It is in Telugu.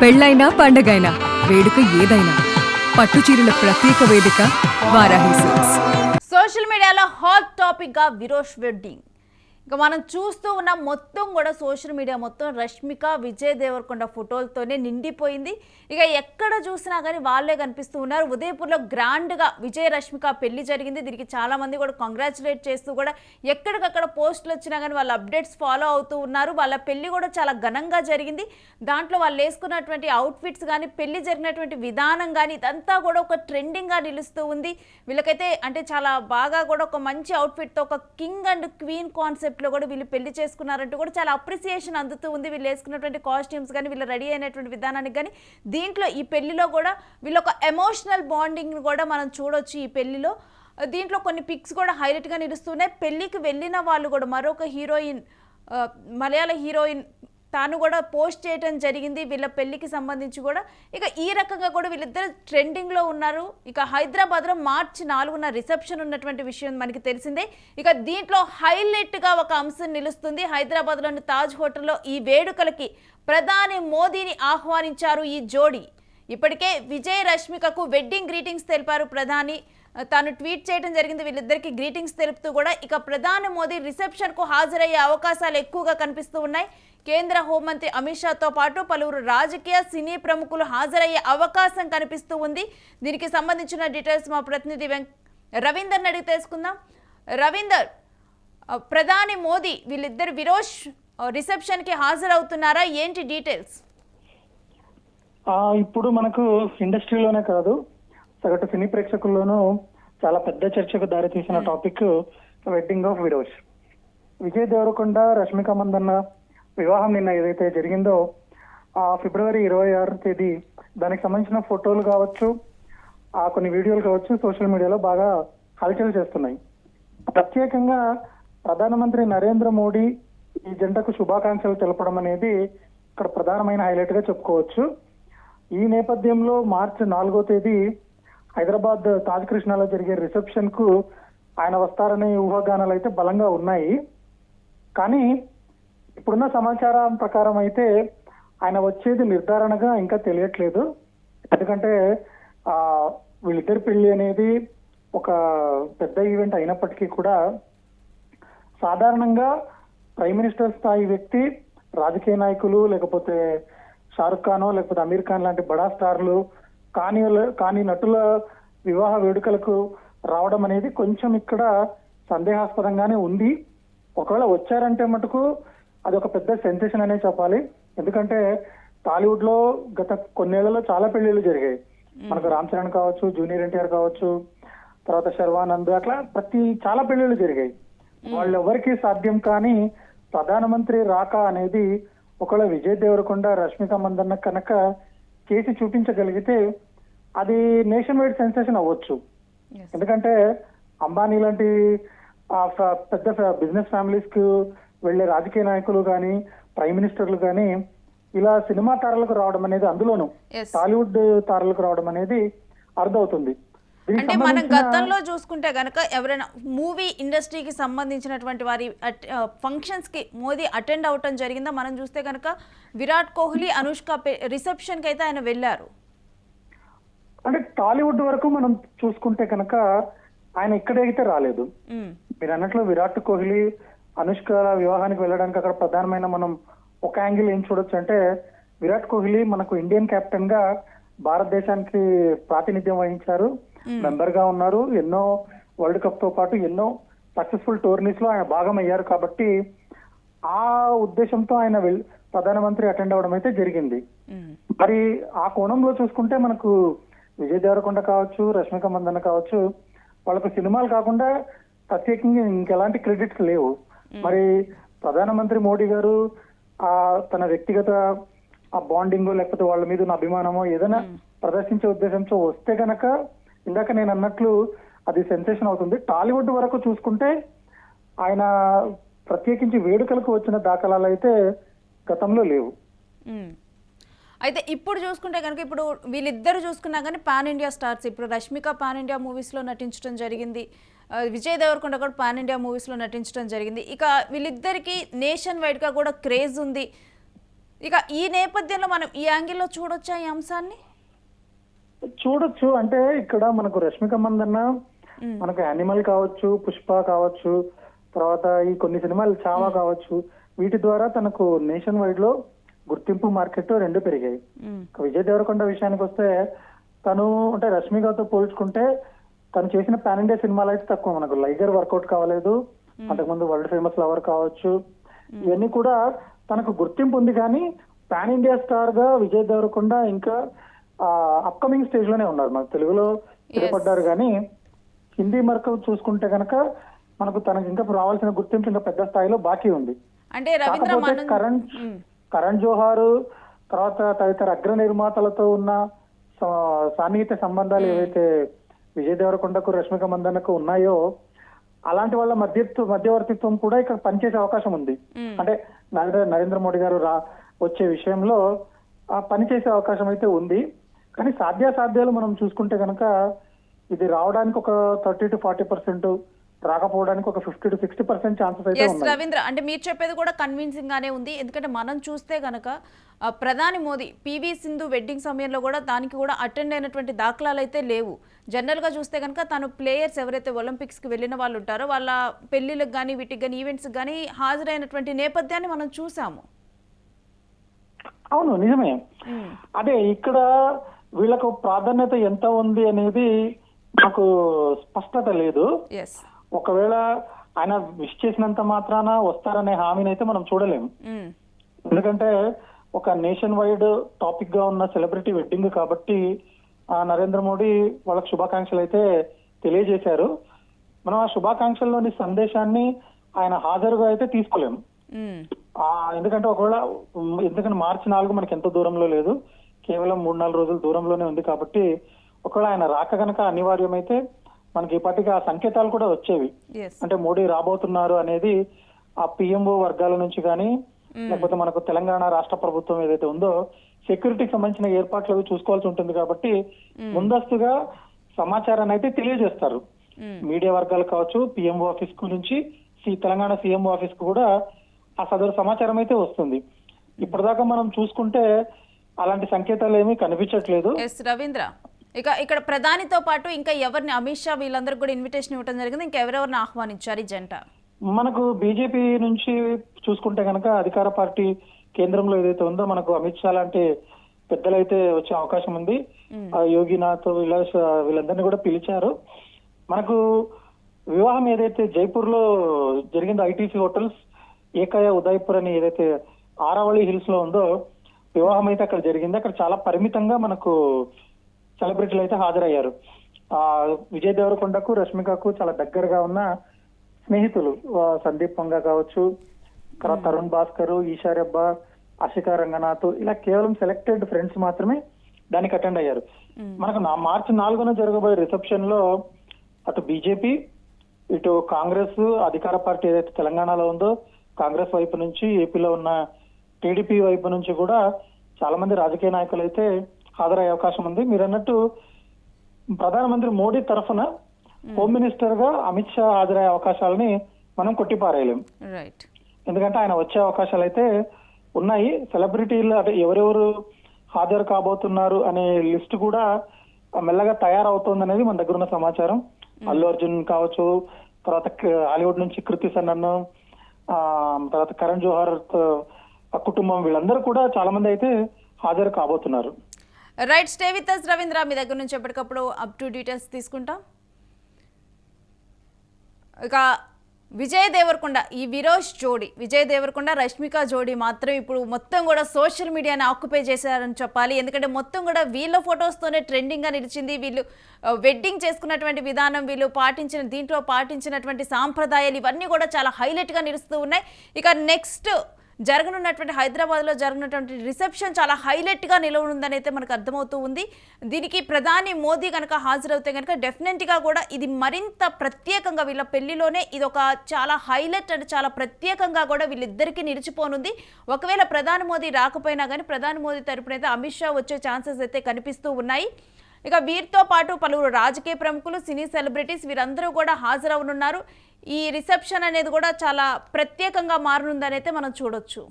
పెళ్ళైనా పండగైనా వేడుక ఏదైనా పట్టుచీరల ప్రత్యేక వేదిక వారాహి సిల్క్స్. సోషల్ మీడియాలో హాట్ టాపిక్ గా విరోష్ వెడ్డింగ్. ఇక మనం చూస్తూ ఉన్న మొత్తం కూడా సోషల్ మీడియా మొత్తం రష్మిక విజయ్ దేవరకొండ ఫోటోలతోనే నిండిపోయింది. ఇక ఎక్కడ చూసినా కానీ వాళ్ళే కనిపిస్తూ ఉన్నారు. ఉదయపూర్లో గ్రాండ్గా విజయ్ రష్మిక పెళ్లి జరిగింది. దీనికి చాలా మంది కూడా కంగ్రాచులేట్ చేస్తూ కూడా ఎక్కడికక్కడ పోస్టులు వచ్చినా కానీ వాళ్ళ అప్డేట్స్ ఫాలో అవుతూ ఉన్నారు. వాళ్ళ పెళ్లి కూడా చాలా ఘనంగా జరిగింది. దాంట్లో వాళ్ళు వేసుకున్నటువంటి అవుట్ఫిట్స్ కానీ పెళ్లి జరిగినటువంటి విధానం కానీ ఇదంతా కూడా ఒక ట్రెండింగ్గా నిలుస్తూ ఉంది. వీళ్ళకైతే అంటే చాలా బాగా కూడా ఒక మంచి అవుట్ఫిట్తో ఒక కింగ్ అండ్ క్వీన్ కాన్సెప్ట్ లో కూడా వీళ్ళు పెళ్లి చేసుకున్నారంటూ కూడా చాలా అప్రిసియేషన్ అందుతూ ఉంది. వీళ్ళు వేసుకున్నటువంటి కాస్ట్యూమ్స్ కానీ వీళ్ళు రెడీ అయినటువంటి విధానానికి కానీ దీంట్లో ఈ పెళ్లిలో కూడా వీళ్ళు ఒక ఎమోషనల్ బాండింగ్ కూడా మనం చూడొచ్చు. ఈ పెళ్లిలో దీంట్లో కొన్ని పిక్స్ కూడా హైలైట్గా నిలుస్తున్నాయి. పెళ్లికి వెళ్ళిన వాళ్ళు కూడా మరొక హీరోయిన్ మలయాళ హీరోయిన్ తాను కూడా పోస్ట్ చేయడం జరిగింది వీళ్ళ పెళ్లికి సంబంధించి కూడా. ఇక ఈ రకంగా కూడా వీళ్ళిద్దరు ట్రెండింగ్లో ఉన్నారు. ఇక హైదరాబాద్లో మార్చి 4న రిసెప్షన్ ఉన్నటువంటి విషయం మనకి తెలిసిందే. ఇక దీంట్లో హైలైట్గా ఒక అంశం నిలుస్తుంది. హైదరాబాద్లోని తాజ్ హోటల్లో ఈ వేడుకలకి ప్రధాని మోదీని ఆహ్వానించారు ఈ జోడీ. ఇప్పటికే విజయ్ రష్మికకు వెడ్డింగ్ గ్రీటింగ్స్ తెలిపారు ప్రధాని. తాను ట్వీట్ చేయడం జరిగింది వీళ్ళిద్దరికి గ్రీటింగ్స్ తెలుపుతూ కూడా. ఇక ప్రధాని మోదీ రిసెప్షన్కు హాజరయ్యే అవకాశాలు ఎక్కువగా కనిపిస్తూ ఉన్నాయి. కేంద్ర హోంమంత్రి అమిత్ షాతో పాటు పలువురు రాజకీయ సినీ ప్రముఖులు హాజరయ్యే అవకాశం కనిపిస్తూ ఉంది. దీనికి సంబంధించిన డీటెయిల్స్ మా ప్రతినిధి రవీందర్ని అడిగి తెలుసుకుందాం. రవీందర్, ప్రధాని మోదీ వీళ్ళిద్దరు విరోష్ రిసెప్షన్కి హాజరవుతున్నారా, ఏంటి డీటెయిల్స్? ఇప్పుడు మనకు ఇండస్ట్రీలోనే కాదు సగటు సినీ ప్రేక్షకుల్లోనూ చాలా పెద్ద చర్చకు దారితీసిన topic wedding of Virosh. Vijay Deverakonda Rashmika Mandanna వివాహం నిన్న ఏదైతే జరిగిందో ఫిబ్రవరి 26వ తేదీ దానికి సంబంధించిన ఫోటోలు కావచ్చు, కొన్ని వీడియోలు కావచ్చు సోషల్ మీడియాలో బాగా హల్చల్ చేస్తున్నాయి. ప్రత్యేకంగా ప్రధానమంత్రి నరేంద్ర మోడీ ఈ జంటకు శుభాకాంక్షలు తెలపడం అనేది ఇక్కడ ప్రధానమైన హైలైట్ గా చెప్పుకోవచ్చు. ఈ నేపథ్యంలో మార్చి 4వ తేదీ హైదరాబాద్ తాజ్ కృష్ణాలో జరిగే రిసెప్షన్ కు ఆయన వస్తారనే ఊహాగానాలు అయితే బలంగా ఉన్నాయి. కానీ ఇప్పుడున్న సమాచారం ప్రకారం అయితే ఆయన వచ్చేది నిర్ధారణగా ఇంకా తెలియట్లేదు. ఎందుకంటే వీళ్ళిద్దరి పెళ్లి అనేది ఒక పెద్ద ఈవెంట్ అయినప్పటికీ కూడా సాధారణంగా ప్రైమ్ మినిస్టర్ స్థాయి వ్యక్తి, రాజకీయ నాయకులు, లేకపోతే షారుఖ్ ఖాన్ లేకపోతే అమీర్ ఖాన్ లాంటి బడా స్టార్లు కానీ నటుల వివాహ వేడుకలకు రావడం అనేది కొంచెం ఇక్కడ సందేహాస్పదంగానే ఉంది. ఒకవేళ వచ్చారంటే మటుకు అది ఒక పెద్ద సెన్సేషన్ అనే చెప్పాలి. ఎందుకంటే టాలీవుడ్ లో గత కొన్నేళ్లలో చాలా పెళ్లిళ్ళు జరిగాయి. మనకు రామ్ చరణ్ కావచ్చు, జూనియర్ ఎన్టీఆర్ కావచ్చు, తర్వాత శర్వానంద్, అట్లా చాలా పెళ్లిళ్ళు జరిగాయి. వాళ్ళెవరికి సాధ్యం కానీ ప్రధానమంత్రి రాక అనేది ఒకవేళ విజయ్ దేవరకొండ రష్మిక మందన్న కనుక చేసి చూపించగలిగితే అది నేషన్ వైడ్ సెన్సేషన్ అవ్వచ్చు. ఎందుకంటే అంబానీ లాంటి పెద్ద బిజినెస్ ఫ్యామిలీస్ కు వెళ్లే రాజకీయ నాయకులు కానీ ప్రైమ్ మినిస్టర్లు కానీ ఇలా సినిమా తారలకు రావడం అనేది, అందులోనూ టాలీవుడ్ తారలకు రావడం అనేది అర్థమవుతుంది. అంటే మనం గతంలో చూసుకుంటే గనక ఎవరైనా మూవీ ఇండస్ట్రీకి సంబంధించినటువంటి వారి ఫంక్షన్స్ కి మోదీ అటెండ్ అవటం జరిగిందా? మనం చూస్తే కనుక విరాట్ కోహ్లీ, అనుష్క రిసెప్షన్ కి అయితే ఆయన వెళ్ళారు. అంటే టాలీవుడ్ వరకు మనం చూసుకుంటే కనుక ఆయన ఇక్కడైతే రాలేదు. మీరు అన్నట్లు విరాట్ కోహ్లీ, అనుష్క వివాహానికి వెళ్ళడానికి అక్కడ ప్రధానమైన మనం ఒక యాంగిల్ ఏం చూడొచ్చు అంటే విరాట్ కోహ్లీ మనకు ఇండియన్ కెప్టెన్ గా భారతదేశానికి ప్రాతినిధ్యం వహించారు, మెంబర్ గా ఉన్నారు. ఎన్నో వరల్డ్ కప్ తో పాటు ఎన్నో సక్సెస్ఫుల్ టోర్నీస్ లో ఆయన భాగం అయ్యారు. కాబట్టి ఆ ఉద్దేశంతో ఆయన ప్రధానమంత్రి అటెండ్ అవ్వడం అయితే జరిగింది. మరి ఆ కోణంలో చూసుకుంటే మనకు విజయ్ దేవరకొండ కావచ్చు, రష్మిక మందన్న కావచ్చు, వాళ్ళకు సినిమాలు కాకుండా ప్రత్యేకంగా ఇంకెలాంటి క్రెడిట్స్ లేవు. మరి ప్రధానమంత్రి మోడీ గారు తన వ్యక్తిగత బాండింగ్ లేకపోతే వాళ్ళ మీద ఉన్న అభిమానమో ఏదైనా ప్రదర్శించే ఉద్దేశంతో వస్తే గనక ఇందాక నేను అన్నట్లు అది సెన్సేషన్ అవుతుంది. టాలీవుడ్ వరకు చూసుకుంటే ఆయన ప్రత్యేకించి వేడుకలకు వచ్చిన దాఖలాలు అయితే గతంలో లేవు. అయితే ఇప్పుడు చూసుకుంటే కనుక ఇప్పుడు వీళ్ళిద్దరు చూసుకున్నా కానీ పాన్ ఇండియా స్టార్స్. ఇప్పుడు రష్మిక పాన్ ఇండియా మూవీస్లో నటించడం జరిగింది, విజయ్ దేవరకొండ కూడా పాన్ ఇండియా మూవీస్లో నటించడం జరిగింది. ఇక వీళ్ళిద్దరికి నేషన్ వైడ్గా కూడా క్రేజ్ ఉంది. ఇక ఈ నేపథ్యంలో మనం ఈ యాంగిల్లో చూడొచ్చా ఈ అంశాన్ని? చూడొచ్చు. అంటే ఇక్కడ మనకు రష్మిక మందన్న మనకు యానిమల్ కావచ్చు, పుష్ప కావచ్చు, తర్వాత ఈ కొన్ని సినిమాలు చావా కావచ్చు, వీటి ద్వారా తనకు నేషన్ వైడ్ లో గుర్తింపు మార్కెట్ రెండు పెరిగాయి. విజయ్ దేవరకొండ విషయానికి వస్తే తను అంటే రష్మికతో పోల్చుకుంటే తను చేసిన పాన్ ఇండియా సినిమాలు అయితే తక్కువ. మనకు లైగర్ వర్కౌట్ కావలేదు, అంతకుముందు వరల్డ్ ఫేమస్ లవర్ కావచ్చు, ఇవన్నీ కూడా తనకు గుర్తింపు ఉంది. కానీ పాన్ ఇండియా స్టార్ గా విజయ్ దేవరకొండ ఇంకా అప్కమింగ్ స్టేజ్ లోనే ఉన్నారు. మనకు తెలుగులో స్థిరపడ్డారు కానీ హిందీ మరకు చూసుకుంటే కనుక మనకు తనకు ఇంకా రావాల్సిన గుర్తింపు ఇంకా పెద్ద స్థాయిలో బాకీ ఉంది. అంటే రవీంద్ర కాకపోతే కరణ్ జోహార్ తర్వాత తదితర అగ్ర నిర్మాతలతో ఉన్న సాన్నిహిత సంబంధాలు ఏవైతే విజయ్ దేవరకొండకు రష్మిక మందన్నకు ఉన్నాయో అలాంటి వాళ్ళ మధ్యవర్తిత్వం కూడా ఇక్కడ పనిచేసే అవకాశం ఉంది. అంటే నరేంద్ర మోడీ గారు వచ్చే విషయంలో పనిచేసే అవకాశం అయితే ఉంది. కానీ సాధ్యాసాధ్యాలు మనం చూసుకుంటే కనుక ఇది రావడానికి ఒక 30 to 40%, రాకపోవడానికి ఒక 50 to 60% ఛాన్సెస్ అయితే ఉన్నాయి. రవీంద్ర, అంటే మీరు చెప్పేది కూడా కన్విన్సింగ్ గానే ఉంది. ఎందుకంటే మనం చూస్తే గనక ప్రధాని మోదీ పివి సింధు వెడ్డింగ్ సమయంలో కూడా దానికి కూడా అటెండ్ అయినటువంటి దాఖలాలు అయితే లేవు. జనరల్ గా చూస్తే కనుక తను ప్లేయర్స్ ఎవరైతే ఒలింపిక్స్ కి వెళ్ళిన వాళ్ళు ఉంటారో వాళ్ళ పెళ్లిళ్ళకి కానీ వీటికి కానీ ఈవెంట్స్ కానీ హాజరైనటువంటి నేపథ్యాన్ని మనం చూసాము. అవును, నిజమే. అదే ఇక్కడ వీళ్ళకు ప్రాధాన్యత ఎంత ఉంది అనేది నాకు స్పష్టత లేదు. ఒకవేళ ఆయన విష్ చేసినంత మాత్రాన వస్తారనే హామీని అయితే మనం చూడలేము. ఎందుకంటే ఒక నేషన్ వైడ్ టాపిక్ గా ఉన్న సెలబ్రిటీ వెడ్డింగ్ కాబట్టి నరేంద్ర మోడీ వాళ్ళకి శుభాకాంక్షలు అయితే తెలియజేశారు. మనం ఆ శుభాకాంక్షల్లోని సందేశాన్ని ఆయన హాజరుగా అయితే తీసుకోలేము. ఎందుకంటే ఎందుకంటే మార్చి 4 మనకి ఎంత దూరంలో లేదు, కేవలం 3-4 రోజుల దూరంలోనే ఉంది. కాబట్టి ఒకవేళ ఆయన రాక గనక అనివార్యమైతే మనకి ఇప్పటికీ ఆ సంకేతాలు కూడా వచ్చేవి. అంటే మోడీ రాబోతున్నారు అనేది ఆ పిఎంఓ వర్గాల నుంచి కానీ లేకపోతే మనకు తెలంగాణ రాష్ట్ర ప్రభుత్వం ఏదైతే ఉందో సెక్యూరిటీకి సంబంధించిన ఏర్పాట్లు అవి చూసుకోవాల్సి ఉంటుంది. కాబట్టి ముందస్తుగా సమాచారాన్ని అయితే తెలియజేస్తారు. మీడియా వర్గాలు కావచ్చు, పిఎంఓ ఆఫీస్ కు నుంచి తెలంగాణ సీఎంఓ ఆఫీస్ కు కూడా ఆ సదరు సమాచారం అయితే వస్తుంది. ఇప్పటిదాకా మనం చూసుకుంటే అలాంటి సంకేతాలు ఏమీ కనిపించట్లేదు. రవీంద్ర, ఇక్కడ ప్రధానితో పాటు ఇంకా ఎవరిని, అమిత్ షా వీళ్ళందరికీ కూడా ఇన్విటేషన్ ఇవ్వడం జరిగింది. ఇంకా ఎవరెవరిని ఆహ్వానించారు ఈ జంట? మనకు బీజేపీ నుంచి చూసుకుంటే కనుక అధికార పార్టీ కేంద్రంలో ఏదైతే ఉందో మనకు అమిత్ షా లాంటి పెద్దలైతే వచ్చే అవకాశం ఉంది. యోగినాథ్ వీళ్ళందరినీ కూడా పిలిచారు. మనకు వివాహం ఏదైతే జైపూర్ లో జరిగిందో ఐటీసీ హోటల్స్ ఏకయ ఉదయపూర్ అని ఏదైతే ఆరావళి హిల్స్ లో ఉందో వివాహం అయితే అక్కడ జరిగింది. అక్కడ చాలా పరిమితంగా మనకు సెలబ్రిటీలు అయితే హాజరయ్యారు. విజయ్ దేవరకొండకు రష్మికకు చాలా దగ్గరగా ఉన్న స్నేహితులు సందీప్ పంగా కావచ్చు, తరుణ్ భాస్కర్, ఈషారెబ్బా, అశికా రంగనాథ్, ఇలా కేవలం సెలెక్టెడ్ ఫ్రెండ్స్ మాత్రమే దానికి అటెండ్ అయ్యారు. మనకు మార్చి 4న జరగబోయే రిసెప్షన్ లో అటు బీజేపీ, ఇటు కాంగ్రెస్ అధికార పార్టీ ఏదైతే తెలంగాణలో ఉందో కాంగ్రెస్ వైపు నుంచి, ఏపీలో ఉన్న టీడీపీ వైపు నుంచి కూడా చాలా మంది రాజకీయ నాయకులు అయితే హాజరయ్యే అవకాశం ఉంది. మీరు అన్నట్టు ప్రధానమంత్రి మోడీ తరఫున హోమ్ మినిస్టర్ గా అమిత్ షా హాజరయ్యే అవకాశాలని మనం కొట్టిపారేయలేం. ఎందుకంటే ఆయన వచ్చే అవకాశాలు అయితే ఉన్నాయి. సెలబ్రిటీలు అంటే ఎవరెవరు హాజరు కాబోతున్నారు అనే లిస్ట్ కూడా మెల్లగా తయారవుతోంది అనేది మన దగ్గర ఉన్న సమాచారం. అల్లు అర్జున్ కావచ్చు, తర్వాత హాలీవుడ్ నుంచి కృతి సన్నన్, తర్వాత కరణ్ జోహార్ కుటుంబం, వీళ్ళందరూ కూడా చాలా మంది అయితే హాజరు కాబోతున్నారు. Right, stay with us Ravindra. మీ దగ్గర నుంచి ఎప్పటికప్పుడు అప్ టు డీటెయిల్స్ తీసుకుంటాం. ఇక విజయ్ దేవరకొండ, ఈ విరోష్ జోడీ, విజయ్ దేవరకొండ రష్మిక జోడీ మాత్రం ఇప్పుడు మొత్తం కూడా సోషల్ మీడియాని ఆక్యుపై చేశారని చెప్పాలి. ఎందుకంటే మొత్తం కూడా వీళ్ళ ఫొటోస్తోనే ట్రెండింగ్గా నిలిచింది. వీళ్ళు వెడ్డింగ్ చేసుకున్నటువంటి విధానం, వీళ్ళు దీంట్లో పాటించినటువంటి సాంప్రదాయాలు ఇవన్నీ కూడా చాలా హైలైట్గా నిలుస్తూ ఉన్నాయి. ఇక నెక్స్ట్ జరగనున్నటువంటి హైదరాబాద్లో జరగనున్నటువంటి రిసెప్షన్ చాలా హైలైట్గా నిలవనుందని అయితే మనకు అర్థమవుతూ ఉంది. దీనికి ప్రధాని మోదీ కనుక హాజరవుతే కనుక డెఫినెట్గా కూడా ఇది మరింత ప్రత్యేకంగా వీళ్ళ పెళ్లిలోనే ఇది ఒక చాలా హైలైట్ అంటే చాలా ప్రత్యేకంగా కూడా వీళ్ళిద్దరికీ నిలిచిపోనుంది. ఒకవేళ ప్రధాని మోదీ రాకపోయినా కానీ ప్రధాని మోదీ తరపునైతే అమిత్ షా వచ్చే ఛాన్సెస్ అయితే కనిపిస్తూ ఉన్నాయి. ఇక వీరితో పాటు పలువురు రాజకీయ ప్రముఖులు, సినీ సెలబ్రిటీస్ వీరందరూ కూడా హాజరవనున్నారు. ఈ రిసెప్షన్ అనేది కూడా చాలా ప్రత్యేకంగా మారనుందని అయితే మనం చూడొచ్చు.